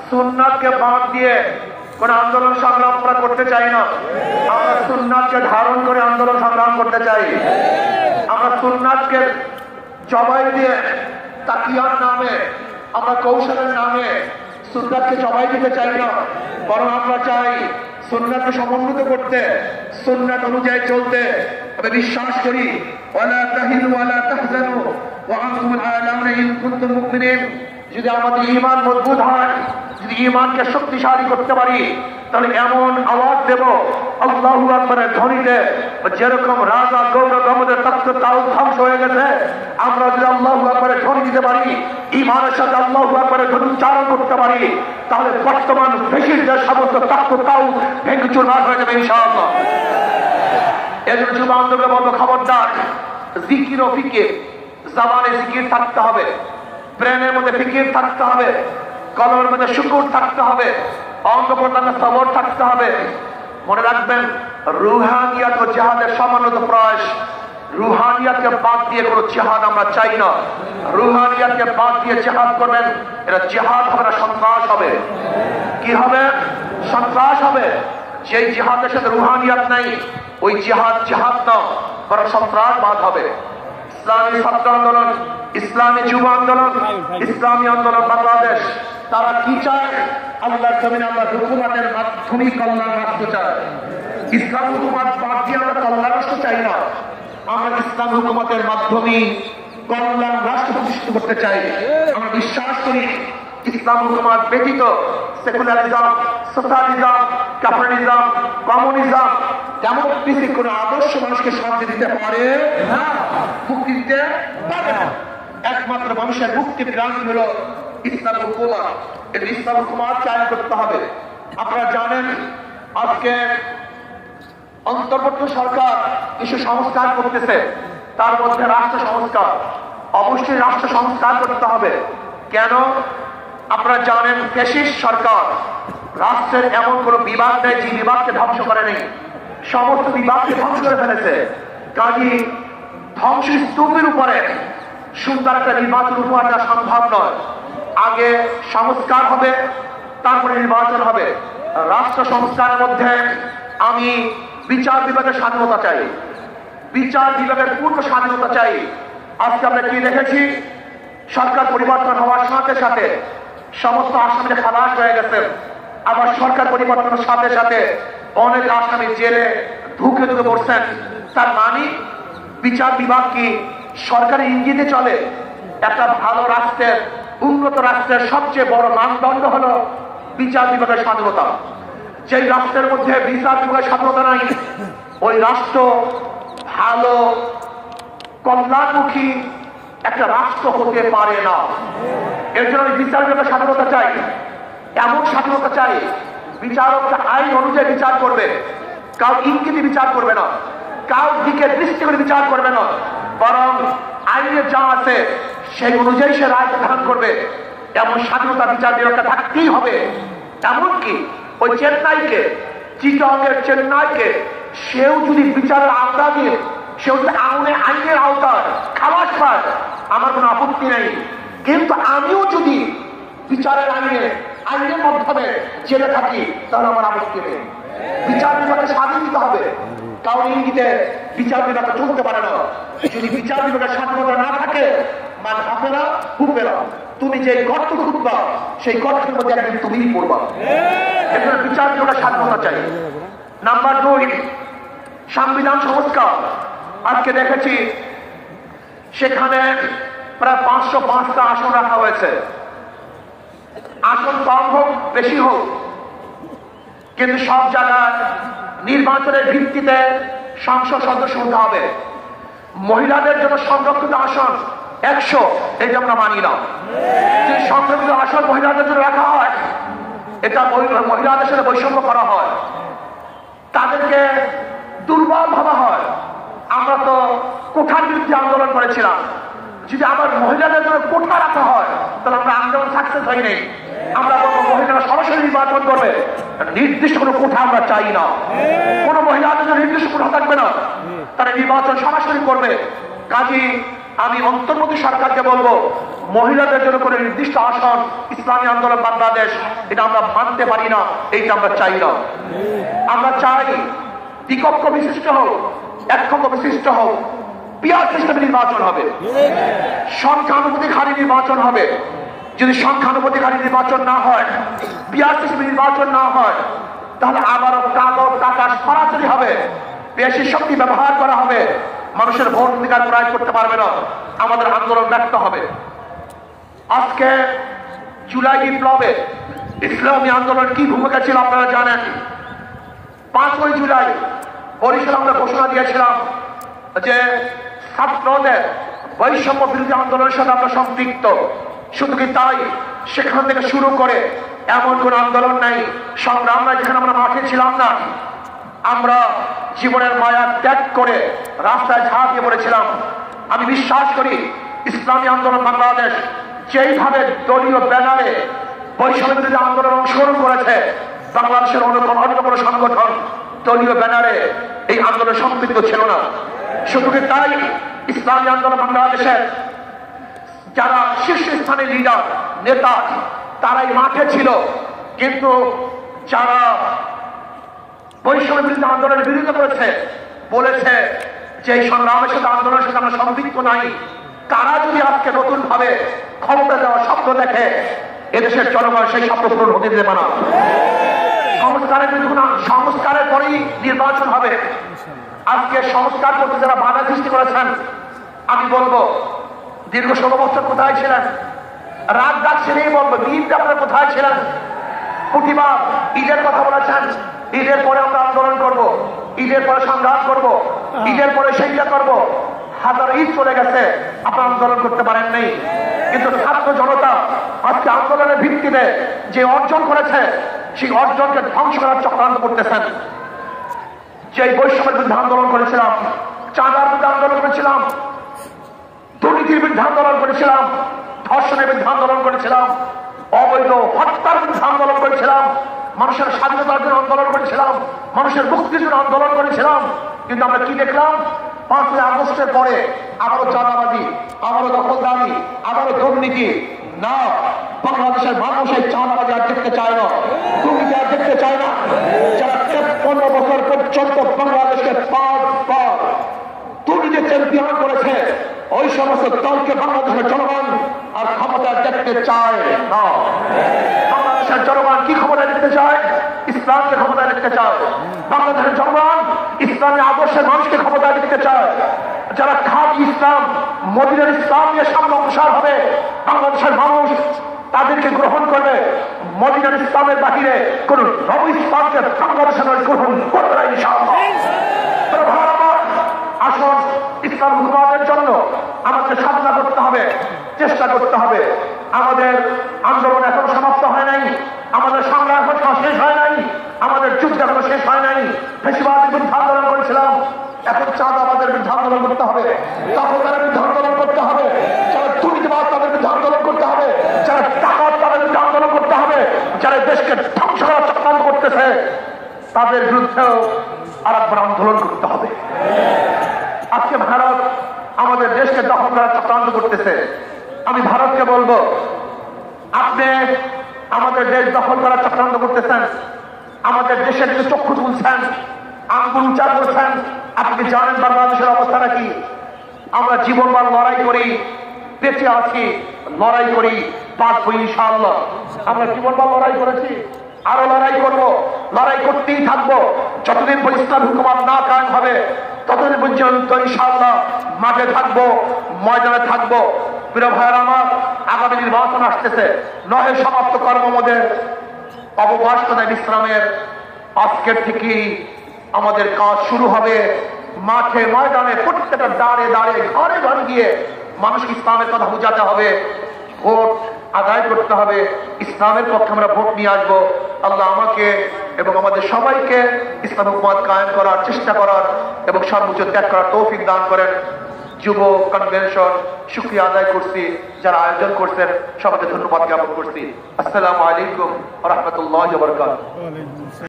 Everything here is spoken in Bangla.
সুন্নাতকে বাদ দিয়ে কোন আন্দোলন সংগ্রাম আমরা করতে চাই না। আমরা সুন্নাতকে ধারণ করে আন্দোলন সংগ্রাম করতে চাই। আমরা সুন্নাতকে জবাই দিয়ে তাকিয়ার নামে, আমরা কৌশলের নামে সুন্নাতকে জবাই দিতে চাই না, বরং আমরা চাই সুন্নাতকে সমুন্নত করতে, সুন্নাত অনুযায়ী চলতে। আমি বিশ্বাস করি ওয়ালা তাহিনু ওয়ালা তাহজানু ওয়া আনতুমুল আ'লাউনা ইন কুনতুম মুমিনিন। যদি আমাদের ঈমান মজবুত হয়, যদি ঈমানকে শক্তিশালী করতে পারি, তাহলে এমন আওয়াজ দেব আল্লাহু আকবারের ধ্বনিতে, যেরকম রাজা গৌর গমদের তখ্ত তাউদ ধ্বংস হয়ে গেছে, আমরা যদি আল্লাহু আকবারের ধ্বনি দিতে পারি, ঈমানের সাথে আল্লাহু আকবারের ধ্বনি উচ্চারণ করতে পারি, তাহলে বর্তমান ফ্যাসিস্টদের সমস্ত তখ্ত তাউদ ভেঙে চুরমার হয়ে যাবে ইনশাআল্লাহ। এজন্য যুব আন্দোলনে বলবো, খবরদার, জিকির ও ফিকির, জবানে জিকির থাকতে হবে, ব্রেনের মধ্যে ফিকির থাকতে হবে, কলমের মধ্যে শুকুর থাকতে হবে, অঙ্গ প্রত্যঙ্গে সবর থাকতে হবে। মনে রাখবেন, রুহানিয়াত ও জিহাদের সমন্বিত প্রয়াস। রুহানিয়াতকে বাদ দিয়ে কোনো জিহাদ আমরা চাই না। রুহানিয়াতকে বাদ দিয়ে জিহাদ করবেন, এটা জিহাদ হবে না, সন্ত্রাস হবে। কি হবে? সন্ত্রাস হবে। যেই জিহাদের সাথে রুহানিয়াত নাই, ওই জিহাদ জিহাদ না, বরং সন্ত্রাসবাদ হবে। ইসলামী ছাত্র আন্দোলন, ইসলামী যুব আন্দোলন, ইসলামী আন্দোলন বাংলাদেশ, তারা কি চায়? আল্লাহর জমিনে আমরা হুকুমাতের মাধ্যমে কল্যাণ রাষ্ট্র চাই। ইসলাম হুকুমাত বাদ দিয়ে আমরা কল্যাণ রাষ্ট্র চাই না। আমরা ইসলাম হুকুমাতের মাধ্যমে কল্যাণ রাষ্ট্র প্রতিষ্ঠিত করতে চাই। আমরা বিশ্বাস করি ইসলাম হুকুমাত ব্যতীত secularism, socialism, capitalism, communism, democracy কোন আদর্শ মানুষকে শান্তি দিতে পারে না, মুক্তি দিতে পারে না। একমাত্র মানুষের মুক্তির গ্রান্তি হলো ইসলাম হুকুমাত। এই ইসলাম হুকুমাত চালু করতে হবে। আপনারা জানেন, আজকে অন্তর্বর্তী সরকার কিছু সংস্কার করতেছে, তার মধ্যে রাষ্ট্র সংস্কার। অবশ্যই রাষ্ট্র সংস্কার করতে হবে। কেন? আপনারা জানেন, ফ্যাসিস্ট সরকার রাষ্ট্রের এমন কোন বিভাগ নেই যে বিভাগকে ধ্বংস করে নেই, সমস্ত বিভাগকে ধ্বংস করে ফেলেছে। কাজী ধ্বংসস্তূপের উপরে সুন্দর একটা নির্বাচন উপহার দেওয়া সম্ভব নয়। আগে সংস্কার হবে, তারপরে নির্বাচন হবে। রাষ্ট্র সংস্কারের মধ্যে আমি বিচার বিভাগের স্বাধীনতা চাই, বিচার বিভাগের পূর্ণ স্বাধীনতা চাই। আজকে আমরা কি দেখেছি? সরকার পরিবর্তন হওয়ার সাথে সাথে সমস্ত আসামিরা খালাস হয়ে গেছে। আবার সরকার পরিবর্তনের সাথে সাথে অনেক আসামি জেলে ঢুকে ঢুকে পড়ছেন। তার মানে বিচার বিভাগ কি সরকারি ইঙ্গিতে চলে? একটা ভালো রাষ্ট্রের, উন্নত রাষ্ট্রের সবচেয়ে বড় মানদণ্ড হলো বিচার বিভাগের স্বাধীনতা। যেই রাষ্ট্রের মধ্যে বিচার বিভাগের স্বাধীনতা নাই, ওই রাষ্ট্র ভালো কল্যাণমুখী একটা রাষ্ট্র হতে পারে না। এর জন্য বিচার বিভাগের স্বাধীনতা চাই। এমন স্বাধীনতা চাই, বিচারকরা আইন অনুযায়ী বিচার করবে, কাউ ইঙ্গিতে বিচার করবে না, কাউ দিকে দৃষ্টি করে বিচার করবে না, বরং আইনে যা আছে সেই অনুযায়ী সে রায় প্রদান করবে। এমন স্বাধীনতা বিচার বিভাগটা থাকতেই হবে। এমনকি ওই চেন্নাইকে, চিটংয়ের চেন্নাইকে, সেও যদি বিচারের আওতা দিয়ে, সেও যদি আইনের আওতায় খালাস পায়, আমার কোনো আপত্তি নেই। কিন্তু আমিও যদি বিচারের আইনের মাধ্যমে জেলে থাকি, তাহলে আমার আপত্তি নেই। বিচার বিভাগকে স্বাধীন দিতে হবে। কারণ ইঙ্গিতে বিচার বিভাগ চলতে পারে না। যদি বিচার বিভাগের স্বাধীনতা না থাকে, মানে হাফেরা হুফেরা, তুমি যে গর্ত খুঁজবা সেই গর্তের মধ্যে একদিন তুমিই পড়বা। এজন্য বিচার বিভাগের স্বাধীনতা চাই। নাম্বার 2, সংবিধান সংস্কার। আজকে দেখেছি সেখানে প্রায় 505টা আসন রাখা হয়েছে। আসন কম হোক বেশি হোক, কিন্তু সব জায়গায় নির্বাচনের ভিত্তিতে সংসদ সদস্য হতে হবে। মহিলাদের জন্য সংরক্ষিত আসন 100, এটা আমরা মানি না। যে সংরক্ষিত আসন মহিলাদের জন্য রাখা হয়, এটা মহিলাদের সাথে বৈষম্য করা হয়, তাদেরকে দুর্বল ভাবা হয়। আমরা তো কোঠার বিরুদ্ধে আন্দোলন করেছিলাম। যদি আমার মহিলাদের জন্য কোঠা রাখা হয়, তাহলে আমরা আন্দোলন সাকসেস হই নাই। আমরা বলবো মহিলারা সরাসরি নির্বাচন করবে, নির্দিষ্ট কোনো কোঠা আমরা চাই না। কোন মহিলাদের জন্য নির্দিষ্ট কোঠা থাকবে না, তারা নির্বাচন সরাসরি করবে। কাজী আমি অন্তর্বর্তী সরকারকে বলবো, মহিলাদের জন্য কোনো নির্দিষ্ট আসন ইসলামী আন্দোলন বাংলাদেশ এটা আমরা মানতে পারি না, এইটা আমরা চাই না। আমরা চাই দ্বিকক্ষ বিশিষ্ট হোক, এককক্ষ বিশিষ্ট হোক, পিয়ার সিস্টেমে নির্বাচন হবে, সংখ্যানুপাতিকহারী নির্বাচন হবে। যদি সংখ্যানুপাতিকহারী নির্বাচন না হয়, পিয়ার সিস্টেমে নির্বাচন না হয়, তাহলে আবারও কালো টাকা সরাসরি হবে, বেশি শক্তি ব্যবহার করা হবে, মানুষের ভোট অধিকার প্রয়োগ করতে পারবে না, আমাদের আন্দোলন ব্যর্থ হবে। আজকে জুলাই বিপ্লবে ইসলামী আন্দোলন কি ভূমিকা ছিল আপনারা জানেন। 5ই জুলাই বরিশালে আমরা ঘোষণা দিয়েছিলাম যে ছাত্রদের বৈষম্য বিরোধী আন্দোলনের সাথে আমরা সম্পৃক্ত। শুধু কি তাই, সেখান থেকে শুরু করে এমন কোন আন্দোলন নাই সংগ্রাম নাই যেখানে আমরা মাঠে ছিলাম না। আমরা জীবনের মায়া ত্যাগ করে রাস্তায় ঝাঁপিয়ে পড়েছিলাম। আমি বিশ্বাস করি ইসলামী আন্দোলন বাংলাদেশ যেইভাবে দলীয় ব্যানারে বৈষম্য বিরোধী আন্দোলন অংশগ্রহণ করেছে, বাংলাদেশের অন্য কোনো সংগঠন দলীয় ব্যানারে এই আন্দোলন সম্পৃক্ত ছিল না। শুধু কি তাই, ইসলামী আন্দোলন বাংলাদেশের যারা শীর্ষস্থানীয় লিডার নেতা তারাই মাঠে ছিল, কিন্তু যারা বৈষম্য বিরোধী আন্দোলনের বিরোধিতা করেছে, বলেছে যে এই সংগ্রামের সাথে আন্দোলনের সাথে আমরা সম্পৃক্ত নাই, তারা যদি আজকে নতুন ভাবে ক্ষমতা দেওয়ার স্বপ্ন দেখে, এদেশের জনগণ সেই স্বপ্ন পূরণ হতে দেবে না। সংস্কারের পরেই নির্বাচন হবে। আজকে সংস্কার করতে যারা বাধা সৃষ্টি করেছেন, আমি বলবো দীর্ঘ 16 বছর কোথায় ছিলেন? রাত ডাক সেরেই বলবো, দিন আপনারা কোথায় ছিলেন? প্রতিবার ঈদের কথা বলেছেন, ঈদের পরে আমরা আন্দোলন করব, ঈদের পরে সংগ্রাম করব, ঈদের পরে সেইটা করব। হাজার ঈদ চলে গেছে, আপনারা আন্দোলন করতে পারেন নাই। কিন্তু ছাত্র জনতা আজকে আন্দোলনের ভিত্তিতে যে অর্জন করেছে, সেই অর্জনকে ধ্বংস করার চক্রান্ত করতেছেন। যে বৈষম্যের বিরুদ্ধে আন্দোলন করেছিলাম, চাঁদার বিরুদ্ধে আন্দোলন করেছিলাম, দুর্নীতির বিরুদ্ধে আন্দোলন করেছিলাম, ধর্ষণের বিরুদ্ধে আন্দোলন করেছিলাম, অবৈধ হত্যার বিরুদ্ধে আন্দোলন করেছিলাম, মানুষের স্বাধীনতার জন্য আন্দোলন করেছিলাম, মানুষের মুক্তির জন্য আন্দোলন করেছিলাম। কিন্তু আমরা কি দেখলাম? 5ই আগস্টের পরে আবারও চাঁদাবাজি, আবারও দখলদারি, আবারও দুর্নীতি। না, বাংলাদেশের মানুষ এই চাঁদাবাজি আর দেখতে চায় না, দুর্নীতি আর দেখতে চায় না। যারা 15 বছর পর্যন্ত বাংলাদেশকে পর দুর্নীতি চ্যাম্পিয়ন করেছে, ওই সমস্ত দলকে বাংলাদেশের জনগণ আর ক্ষমতা দেখতে চায় না। বাংলাদেশের জনগণ কি ক্ষমতা দেখতে চায়? ইসলামকে ক্ষমতা দেখতে চায়। বাংলাদেশের জনগণ ইসলামী আদর্শের মানুষকে ক্ষমতা দেখতে চায়। যারা খাঁটি ইসলাম, মদিনার ইসলাম নিয়ে সামনে অগ্রসর হবে, বাংলাদেশের মানুষ তাদেরকে গ্রহণ করবে। মদিনার ইসলামের বাহিরে কোন নব ইসলামকে বাংলাদেশের গ্রহণ করবে না ইনশাআল্লাহ। আসুন, ইসলাম হুকুমাতের জন্য আমাদের সাধনা করতে হবে, চেষ্টা করতে হবে। আমাদের আন্দোলন এখন সমাপ্ত হয় নাই, আমাদের সংগ্রাম এখন শেষ হয় নাই, আমাদের যুদ্ধ এখনো শেষ হয় নাই। ফ্যাসিবাদের বিরুদ্ধে আন্দোলন করেছিলাম, এখন চাঁদাবাদের বিরুদ্ধে আন্দোলন করতে হবে, দখলদারের বিরুদ্ধে আন্দোলন করতে হবে, যারা দুর্নীতিবাদ তাদের বিরুদ্ধে আন্দোলন করতে হবে, যারা ডাকাত তাদের বিরুদ্ধে আন্দোলন করতে হবে, যারা দেশকে ধ্বংস করার চক্রান্ত করতেছে তাদের বিরুদ্ধেও আরেকবার আন্দোলন করতে হবে। আজকে ভারত আমাদের দেশকে দখল করার চক্রান্ত করতেছে। আমি ভারতকে বলবো, আপনি আমাদের দেশ দখল করার চক্রান্ত করতেছেন, আমাদের দেশের দিকে চক্ষু তুলছেন, আঙ্গুল উঁচা করছেন। আপনি জানেন বাংলাদেশের অবস্থাটা কি? আমরা জীবনবার লড়াই করি, বেঁচে আছি, লড়াই করি, বাঁচবো ইনশাআল্লাহ। আমরা জীবনবার লড়াই করেছি, আরো লড়াই করব, লড়াই করতেই থাকবো। যতদিন পর্যন্ত ইসলাম হুকুমত না কায়েম হবে, ততদিন পর্যন্ত ইনশাআল্লাহ মাঠে থাকবো, ময়দানে থাকবো। প্রিয় ভাইয়েরা আমার, আগামী নির্বাচন আসতেছে, নহে সমাপ্ত কর্মমদের অবকাশ তথা বিশ্রামের আজকের থেকেই আমাদের কাজ শুরু হবে। মাঠে ময়দানে প্রত্যেকটা দাঁড়ে দাঁড়ে ঘরে ঘরে গিয়ে মানুষকে ইসলামের কথা বোঝাতে হবে, ভোট আদায় করতে হবে, ইসলামের পক্ষে আমরা ভোট নিয়ে আসবো। আল্লাহ আমাকে এবং আমাদের সবাইকে ইসলাম হুকুমত কায়েম করার চেষ্টা করার এবং সর্বোচ্চ ত্যাগ করার তৌফিক দান করেন। যুব কনভেনশন শুকরিয়া আদায় করছি, যারা আয়োজন করছেন সবাইকে ধন্যবাদ জ্ঞাপন করছি। আসসালামু আলাইকুম ওয়া রাহমাতুল্লাহি ওয়া বারাকাতুহু।